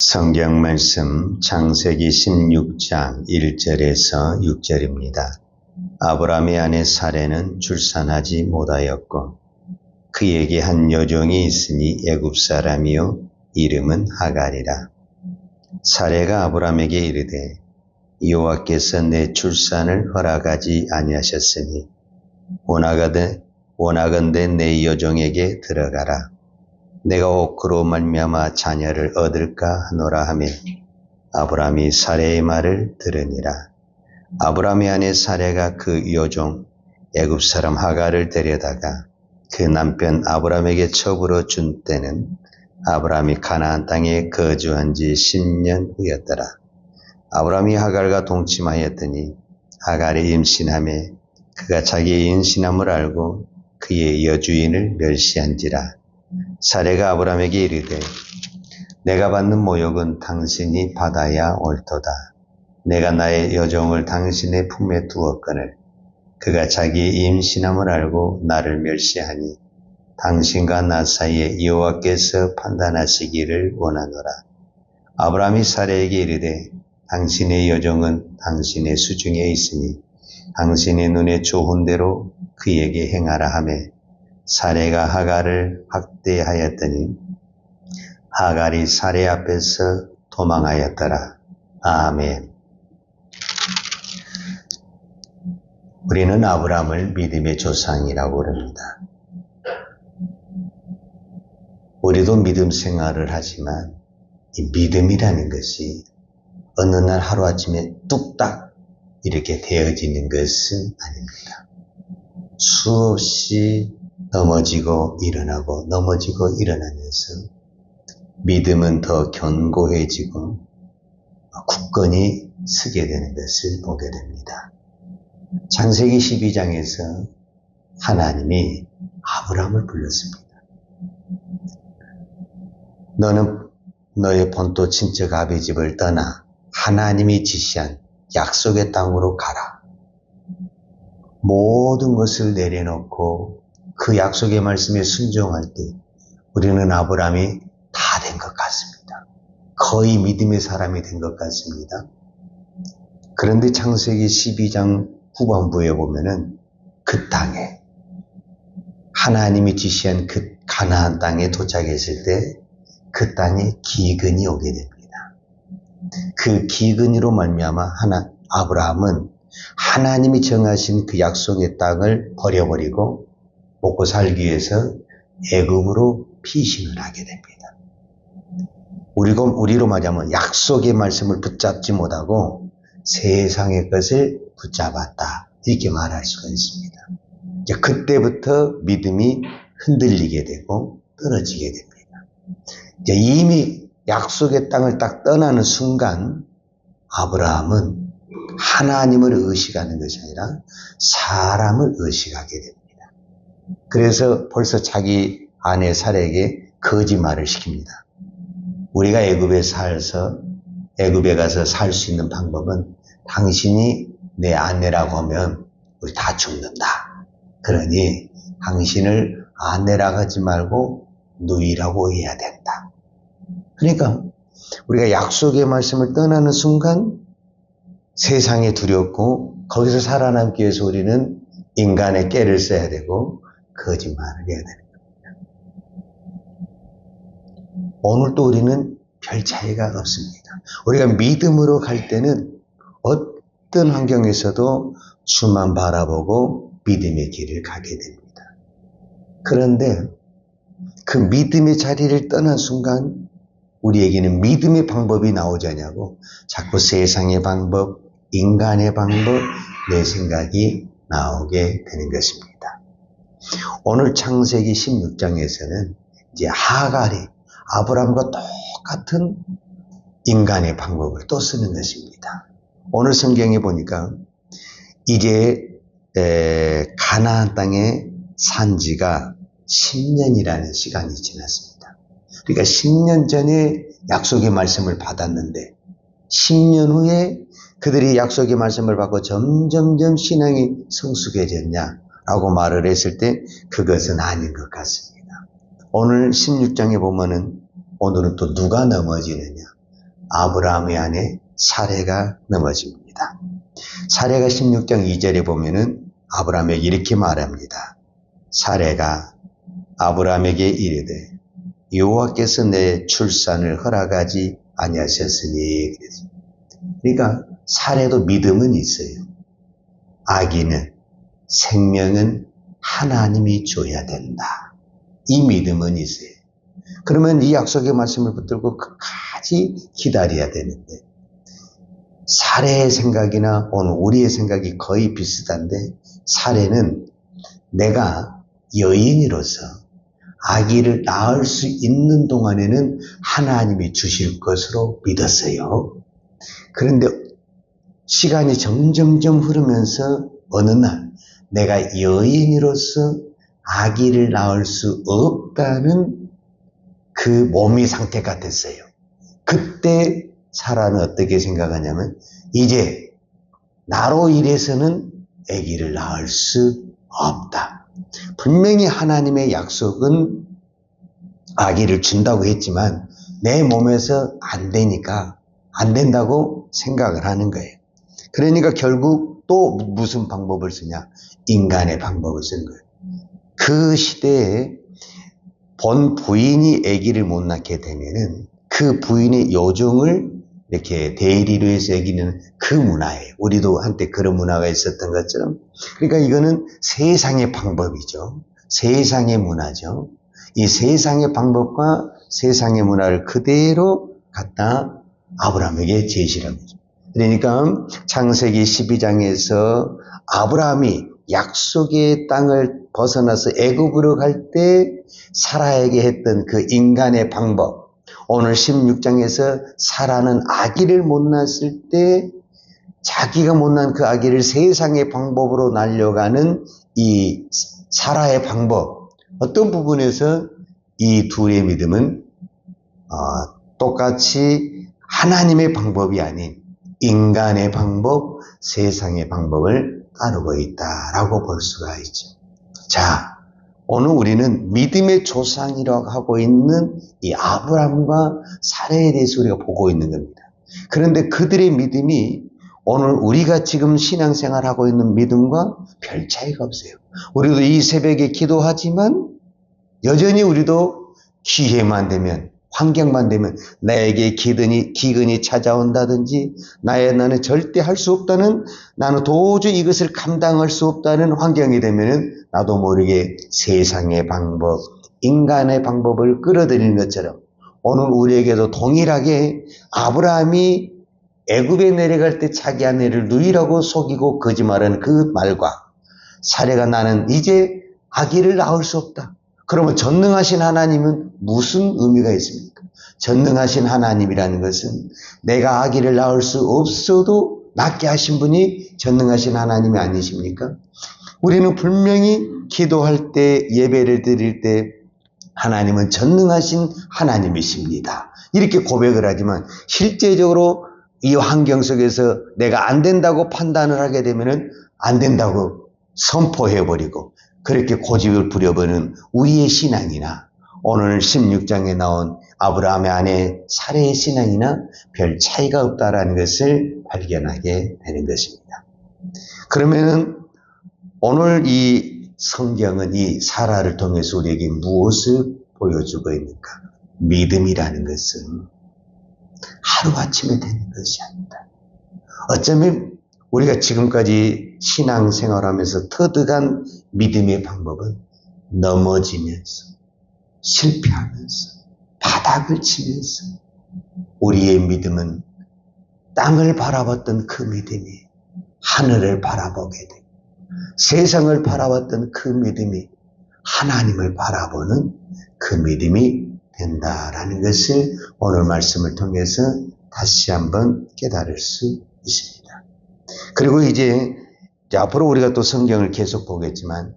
성경 말씀 창세기 16장 1절에서 6절입니다. 아브라함의 아내 사레는 출산하지 못하였고 그에게 한 여종이 있으니 애굽 사람이요 이름은 하갈이라. 사레가 아브라함에게 이르되 여호와께서 내 출산을 허락하지 아니하셨으니 원하건대 내 여종에게 들어가라. 내가 옥으로 말미암아 자녀를 얻을까 하노라 하며 아브라함이 사레의 말을 들으니라. 아브라함의 아내 사레가 그 여종 애굽 사람 하갈을 데려다가 그 남편 아브라함에게 첩으로 준 때는 아브라함이 가나안 땅에 거주한 지 10년 후였더라. 아브라함이 하갈과 동침하였더니 하갈이 임신하매 그가 자기의 임신함을 알고 그의 여주인을 멸시한지라. 사레가 아브라함에게 이르되 내가 받는 모욕은 당신이 받아야 옳도다. 내가 나의 여종을 당신의 품에 두었거늘 그가 자기의 임신함을 알고 나를 멸시하니 당신과 나 사이에 여호와께서 판단하시기를 원하노라. 아브라함이 사레에게 이르되 당신의 여종은 당신의 수중에 있으니 당신의 눈에 좋은 대로 그에게 행하라 하며 사레가 하갈을 학대하였더니 하갈이 사레 앞에서 도망하였더라. 아멘. 우리는 아브라함을 믿음의 조상이라고 합니다. 우리도 믿음 생활을 하지만 이 믿음이라는 것이 어느 날 하루아침에 뚝딱 이렇게 되어지는 것은 아닙니다. 수없이 넘어지고 일어나면서 믿음은 더 견고해지고 굳건히 서게 되는 것을 보게 됩니다. 창세기 12장에서 하나님이 아브라함을 불렀습니다. 너는 너의 본토 친척 아비 집을 떠나 하나님이 지시한 약속의 땅으로 가라. 모든 것을 내려놓고 그 약속의 말씀에 순종할 때 우리는 아브라함이 다 된 것 같습니다. 거의 믿음의 사람이 된 것 같습니다. 그런데 창세기 12장 후반부에 보면은 그 땅에 하나님이 지시한 그 가나안 땅에 도착했을 때 그 땅에 기근이 오게 됩니다. 그 기근으로 말미암아 아브라함은 하나님이 정하신 그 약속의 땅을 버려버리고 먹고 살기 위해서 애굽으로 피신을 하게 됩니다. 우리로 말하면 약속의 말씀을 붙잡지 못하고 세상의 것을 붙잡았다. 이렇게 말할 수가 있습니다. 이제 그때부터 믿음이 흔들리게 되고 떨어지게 됩니다. 이제 이미 약속의 땅을 딱 떠나는 순간 아브라함은 하나님을 의식하는 것이 아니라 사람을 의식하게 됩니다. 그래서 벌써 자기 아내 사레에게 거짓말을 시킵니다. 우리가 애굽에 가서 살 수 있는 방법은 당신이 내 아내라고 하면 우리 다 죽는다. 그러니 당신을 아내라고 하지 말고 누이라고 해야 된다. 그러니까 우리가 약속의 말씀을 떠나는 순간 세상에 두렵고 거기서 살아남기 위해서 우리는 인간의 깨를 써야 되고 거짓말을 해야 되는 겁니다. 오늘도 우리는 별 차이가 없습니다. 우리가 믿음으로 갈 때는 어떤 환경에서도 주만 바라보고 믿음의 길을 가게 됩니다. 그런데 그 믿음의 자리를 떠난 순간 우리에게는 믿음의 방법이 나오지 않냐고 자꾸 세상의 방법, 인간의 방법, 내 생각이 나오게 되는 것입니다. 오늘 창세기 16장에서는 이제 하갈이 아브라함과 똑같은 인간의 방법을 또 쓰는 것입니다. 오늘 성경에 보니까 이제 가나안 땅에 산 지가 10년이라는 시간이 지났습니다. 그러니까 10년 전에 약속의 말씀을 받았는데 10년 후에 그들이 약속의 말씀을 받고 점점점 신앙이 성숙해졌냐라고 말을 했을 때 그것은 아닌 것 같습니다. 오늘 16장에 보면은 오늘은 또 누가 넘어지느냐? 아브라함의 아내 사레가 넘어집니다. 사레가 16장 2절에 보면은 아브라함에게 이렇게 말합니다. 사레가 아브라함에게 이르되 여호와께서 내 출산을 허락하지 아니하셨으니. 그러니까 사레도 믿음은 있어요. 아기는, 생명은 하나님이 줘야 된다. 이 믿음은 있어요. 그러면 이 약속의 말씀을 붙들고 끝까지 기다려야 되는데, 사례의 생각이나 오늘 우리의 생각이 거의 비슷한데, 사례는 내가 여인으로서 아기를 낳을 수 있는 동안에는 하나님이 주실 것으로 믿었어요. 그런데 시간이 점점점 흐르면서 어느 날 내가 여인으로서 아기를 낳을 수 없다는 그 몸의 상태가 됐어요. 그때 사라는 어떻게 생각하냐면 이제 나로 인해서는 아기를 낳을 수 없다. 분명히 하나님의 약속은 아기를 준다고 했지만 내 몸에서 안 되니까 안 된다고 생각을 하는 거예요. 그러니까 결국 또 무슨 방법을 쓰냐? 인간의 방법을 쓰는 거예요. 그 시대에 본 부인이 아기를 못 낳게 되면은 그 부인의 요정을 이렇게 대리로 해서 아기는 그 문화예요. 우리도 한때 그런 문화가 있었던 것처럼. 그러니까 이거는 세상의 방법이죠. 세상의 문화죠. 이 세상의 방법과 세상의 문화를 그대로 갖다 아브라함에게 제시를 합니다. 그러니까 창세기 12장에서 아브라함이 약속의 땅을 벗어나서 애굽으로 갈 때 사라에게 했던 그 인간의 방법, 오늘 16장에서 사라는 아기를 못 낳았을 때 자기가 못 낳은 그 아기를 세상의 방법으로 낳으려가는 이 사라의 방법, 어떤 부분에서 이 둘의 믿음은 똑같이 하나님의 방법이 아닌 인간의 방법, 세상의 방법을 따르고 있다라고 볼 수가 있죠. 자, 오늘 우리는 믿음의 조상이라고 하고 있는 이 아브라함과 사라에 대해서 우리가 보고 있는 겁니다. 그런데 그들의 믿음이 오늘 우리가 지금 신앙생활하고 있는 믿음과 별 차이가 없어요. 우리도 이 새벽에 기도하지만 여전히 우리도 기회만 되면, 환경만 되면 나에게 기근이 찾아온다든지 나는 절대 할 수 없다는, 나는 도저히 이것을 감당할 수 없다는 환경이 되면 나도 모르게 세상의 방법, 인간의 방법을 끌어들이는 것처럼 오늘 우리에게도 동일하게 아브라함이 애굽에 내려갈 때 자기 아내를 누이라고 속이고 거짓말하는 그 말과 사례가 나는 이제 아기를 낳을 수 없다. 그러면 전능하신 하나님은 무슨 의미가 있습니까? 전능하신 하나님이라는 것은 내가 아기를 낳을 수 없어도 낳게 하신 분이 전능하신 하나님이 아니십니까? 우리는 분명히 기도할 때, 예배를 드릴 때 하나님은 전능하신 하나님이십니다. 이렇게 고백을 하지만 실제적으로 이 환경 속에서 내가 안 된다고 판단을 하게 되면 안 된다고 선포해버리고 그렇게 고집을 부려버리는 우리의 신앙이나 오늘 16장에 나온 아브라함의 아내 사레의 신앙이나 별 차이가 없다라는 것을 발견하게 되는 것입니다. 그러면은 오늘 이 성경은 이 사라를 통해서 우리에게 무엇을 보여주고 있는가? 믿음이라는 것은 하루아침에 되는 것이 아니다. 어쩌면 우리가 지금까지 신앙생활하면서 터득한 믿음의 방법은 넘어지면서 실패하면서 바닥을 치면서 우리의 믿음은 땅을 바라봤던 그 믿음이 하늘을 바라보게 되고 세상을 바라봤던 그 믿음이 하나님을 바라보는 그 믿음이 된다라는 것을 오늘 말씀을 통해서 다시 한번 깨달을 수 있습니다. 그리고 이제 앞으로 우리가 또 성경을 계속 보겠지만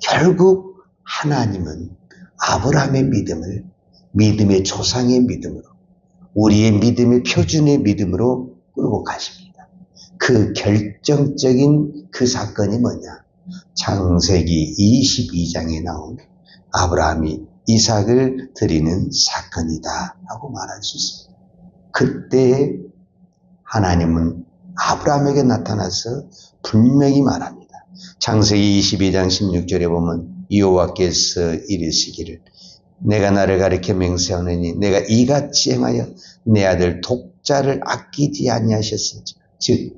결국 하나님은 아브라함의 믿음을 믿음의 조상의 믿음으로 우리의 믿음의 표준의 믿음으로 끌고 가십니다. 그 결정적인 그 사건이 뭐냐? 창세기 22장에 나온 아브라함이 이삭을 드리는 사건이다 라고 말할 수 있습니다. 그때 하나님은 아브라함에게 나타나서 분명히 말합니다. 창세기 22장 16절에 보면 여호와께서 이르시기를 내가 나를 가리켜 맹세하노니 내가 이같이 행하여 내 아들 독자를 아끼지 아니하셨은지. 즉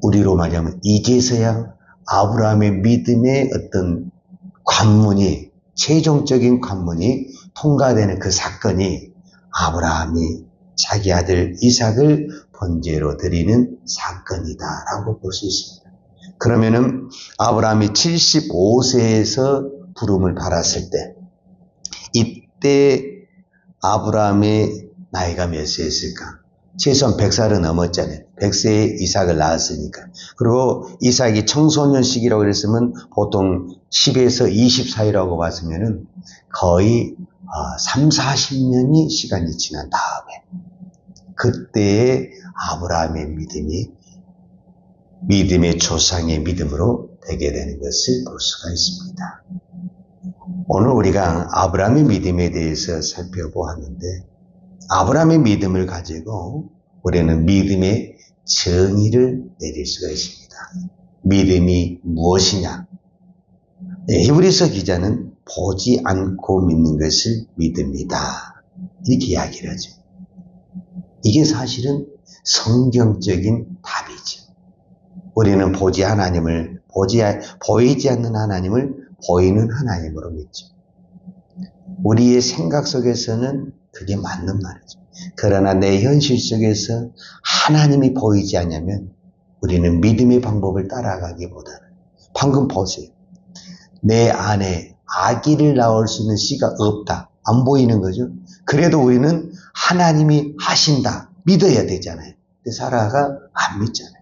우리로 말하면 이제서야 아브라함의 믿음의 어떤 관문이, 최종적인 관문이 통과되는 그 사건이 아브라함이 자기 아들 이삭을 번제로 드리는 사건이다라고 볼 수 있습니다. 그러면은 아브라함이 75세에서 부름을 받았을 때, 이때 아브라함의 나이가 몇 세였을까? 최소한 100살은 넘었잖아요. 100세에 이삭을 낳았으니까. 그리고 이삭이 청소년 시기라고 그랬으면 보통 10에서 20 사이라고 봤으면은 거의 3, 40년이 시간이 지난 다음에 그때의 아브라함의 믿음이 믿음의 조상의 믿음으로 되게 되는 것을 볼 수가 있습니다. 오늘 우리가 아브라함의 믿음에 대해서 살펴보았는데 아브라함의 믿음을 가지고 우리는 믿음의 정의를 내릴 수가 있습니다. 믿음이 무엇이냐? 히브리서 기자는 보지 않고 믿는 것을 믿습니다. 이렇게 이야기를 하죠. 이게 사실은 성경적인 답이죠. 우리는 보이지 않는 하나님을 보이는 하나님으로 믿죠. 우리의 생각 속에서는 그게 맞는 말이죠. 그러나 내 현실 속에서 하나님이 보이지 않으면 우리는 믿음의 방법을 따라가기보다는 방금 보세요. 내 안에 아기를 낳을 수 있는 씨가 없다. 안 보이는 거죠. 그래도 우리는 하나님이 하신다. 믿어야 되잖아요. 근데 사라가 안 믿잖아요.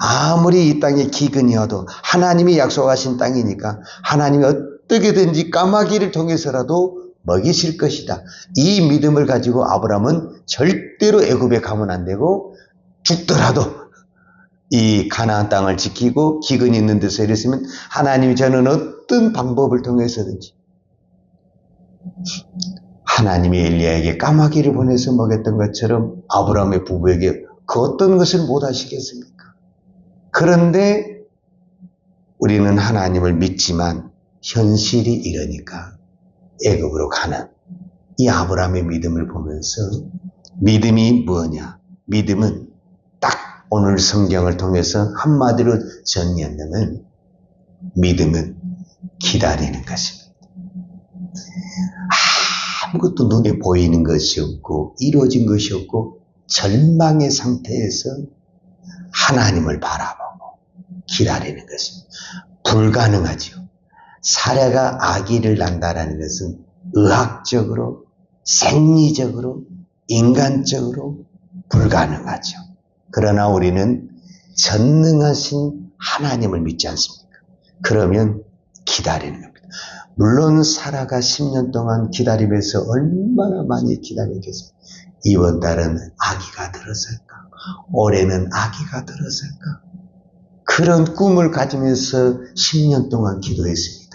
아무리 이 땅에 기근이어도 하나님이 약속하신 땅이니까 하나님이 어떻게든지 까마귀를 통해서라도 먹이실 것이다. 이 믿음을 가지고 아브라함은 절대로 애굽에 가면 안 되고 죽더라도 이 가나안 땅을 지키고 기근이 있는 데서 이랬으면 하나님이 저는 어떤 방법을 통해서든지 하나님이 엘리야에게 까마귀를 보내서 먹였던 것처럼 아브라함의 부부에게 그 어떤 것을 못 하시겠습니까? 그런데 우리는 하나님을 믿지만 현실이 이러니까 애굽으로 가는 이 아브라함의 믿음을 보면서 믿음이 뭐냐? 믿음은 딱 오늘 성경을 통해서 한마디로 정리한다면 믿음은 기다리는 것입니다. 아무것도 눈에 보이는 것이 없고 이루어진 것이 없고 절망의 상태에서 하나님을 바라보고 기다리는 것입니다. 불가능하죠. 사라가 아기를 낳는다는 것은 의학적으로, 생리적으로, 인간적으로 불가능하죠. 그러나 우리는 전능하신 하나님을 믿지 않습니까? 그러면 기다리는 겁니다. 물론 사라가 10년 동안 기다리면서 얼마나 많이 기다렸겠습니까? 이번 달은 아기가 들어설까? 올해는 아기가 들어설까? 그런 꿈을 가지면서 10년 동안 기도했습니다.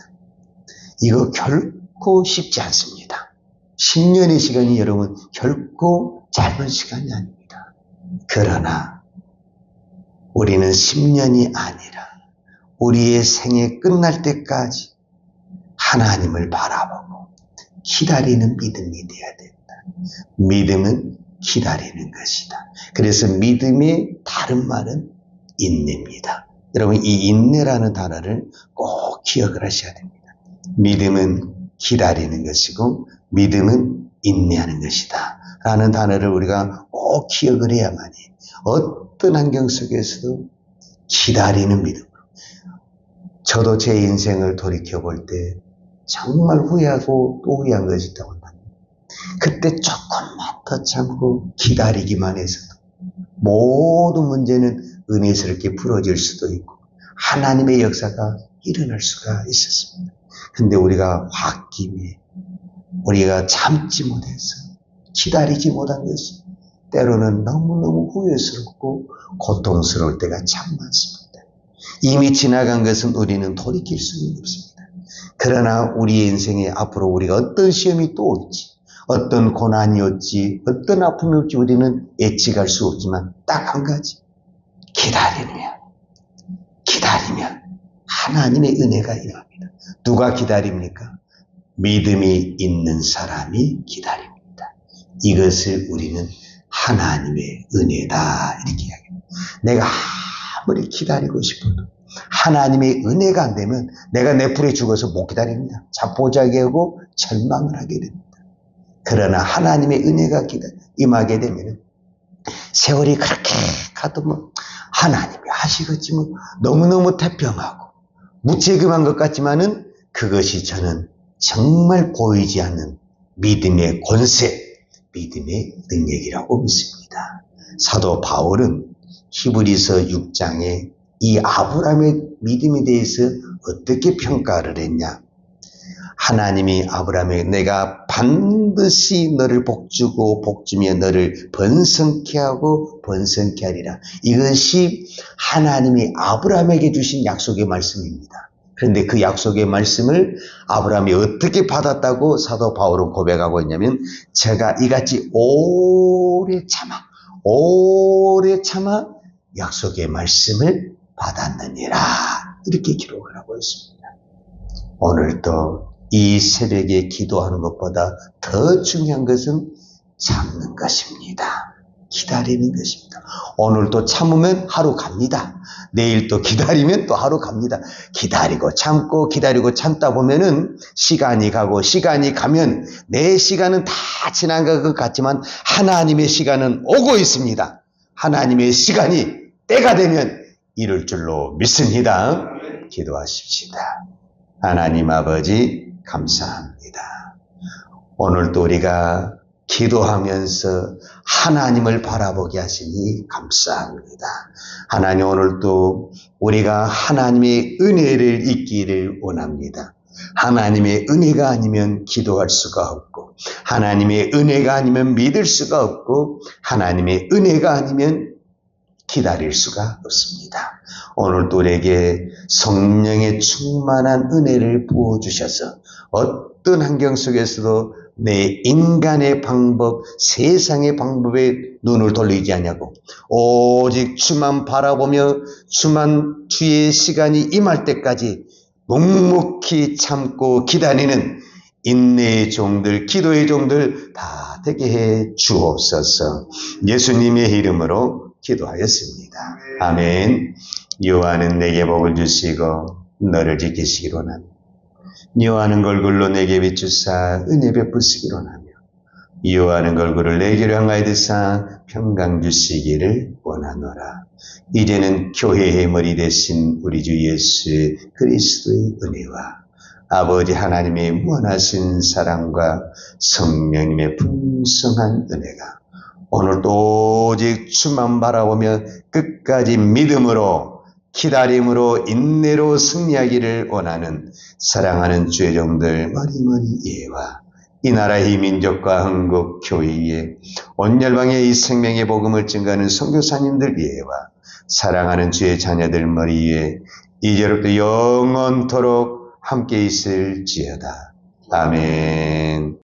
이거 결코 쉽지 않습니다. 10년의 시간이 여러분 결코 짧은 시간이 아닙니다. 그러나 우리는 10년이 아니라 우리의 생애 끝날 때까지 하나님을 바라보고 기다리는 믿음이 되어야 된다. 믿음은 기다리는 것이다. 그래서 믿음의 다른 말은 인내입니다. 여러분 이 인내라는 단어를 꼭 기억을 하셔야 됩니다. 믿음은 기다리는 것이고 믿음은 인내하는 것이다 라는 단어를 우리가 꼭 기억을 해야만이 어떤 환경 속에서도 기다리는 믿음. 저도 제 인생을 돌이켜볼 때 정말 후회하고 또 후회한 것이 있다고 합니다. 그때 조금만 더 참고 기다리기만 해서도 모든 문제는 은혜스럽게 풀어질 수도 있고 하나님의 역사가 일어날 수가 있었습니다. 근데 우리가 홧김에 우리가 참지 못해서 기다리지 못한 것이 때로는 너무너무 후회스럽고 고통스러울 때가 참 많습니다. 이미 지나간 것은 우리는 돌이킬 수는 없습니다. 그러나 우리의 인생에 앞으로 우리가 어떤 시험이 또 올지 어떤 고난이 올지, 어떤 아픔이 올지 우리는 예측할 수 없지만 딱 한 가지. 기다리면 하나님의 은혜가 임합니다. 누가 기다립니까? 믿음이 있는 사람이 기다립니다. 이것을 우리는 하나님의 은혜다 이렇게 이야기합니다. 내가 아무리 기다리고 싶어도 하나님의 은혜가 안 되면 내가 내 풀에 죽어서 못 기다립니다. 자포자기하고 절망을 하게 됩니다. 그러나 하나님의 은혜가 임하게 되면 세월이 그렇게 가도 뭐 하나님이 하시겠지 뭐 너무너무 태평하고 무책임한 것 같지만은 그것이 저는 정말 보이지 않는 믿음의 권세, 믿음의 능력이라고 믿습니다. 사도 바울은 히브리서 6장에 이 아브라함의 믿음에 대해서 어떻게 평가를 했냐? 하나님이 아브라함에게 내가 반드시 너를 복주고 복주며 너를 번성케 하고 번성케 하리라. 이것이 하나님이 아브라함에게 주신 약속의 말씀입니다. 그런데 그 약속의 말씀을 아브라함이 어떻게 받았다고 사도 바울은 고백하고 있냐면 제가 이같이 오래 참아 약속의 말씀을 받았느니라 이렇게 기록을 하고 있습니다. 오늘도 이 새벽에 기도하는 것보다 더 중요한 것은 참는 것입니다. 기다리는 것입니다. 오늘도 참으면 하루 갑니다. 내일 또 기다리면 또 하루 갑니다. 기다리고 참다 보면은 시간이 가고 시간이 가면 내 시간은 다 지난 것 같지만 하나님의 시간은 오고 있습니다. 하나님의 시간이 때가 되면 이룰 줄로 믿습니다. 기도하십시다. 하나님 아버지 감사합니다. 오늘도 우리가 기도하면서 하나님을 바라보게 하시니 감사합니다. 하나님 오늘도 우리가 하나님의 은혜를 잊기를 원합니다. 하나님의 은혜가 아니면 기도할 수가 없고 하나님의 은혜가 아니면 믿을 수가 없고 하나님의 은혜가 아니면 기다릴 수가 없습니다. 오늘도 우리에게 성령의 충만한 은혜를 부어주셔서 어떤 환경 속에서도 내 인간의 방법, 세상의 방법에 눈을 돌리지 않냐고 오직 주만 바라보며 주의 시간이 임할 때까지 묵묵히 참고 기다리는 인내의 종들, 기도의 종들 다 되게 해 주옵소서. 예수님의 이름으로 기도하였습니다. 아멘. 여호와는 내게 복을 주시고 너를 지키시기로 하며 여호와는 얼굴로 내게 비추사 은혜 베푸시기로 하며 여호와는 얼굴을 내게로 향하여 드사 평강 주시기를 원하노라. 이제는 교회의 머리 되신 우리 주 예수 그리스도의 은혜와 아버지 하나님의 무한하신 사랑과 성령님의 풍성한 은혜가 오늘도 오직 주만 바라보며 끝까지 믿음으로 기다림으로 인내로 승리하기를 원하는 사랑하는 주의 종들 머리머리 예와 이 나라의 민족과 한국 교회에 온 열방의 이 생명의 복음을 증거하는 선교사님들 예와 사랑하는 주의 자녀들 머리 위에 이제로부터 영원토록 함께 있을지어다. 아멘.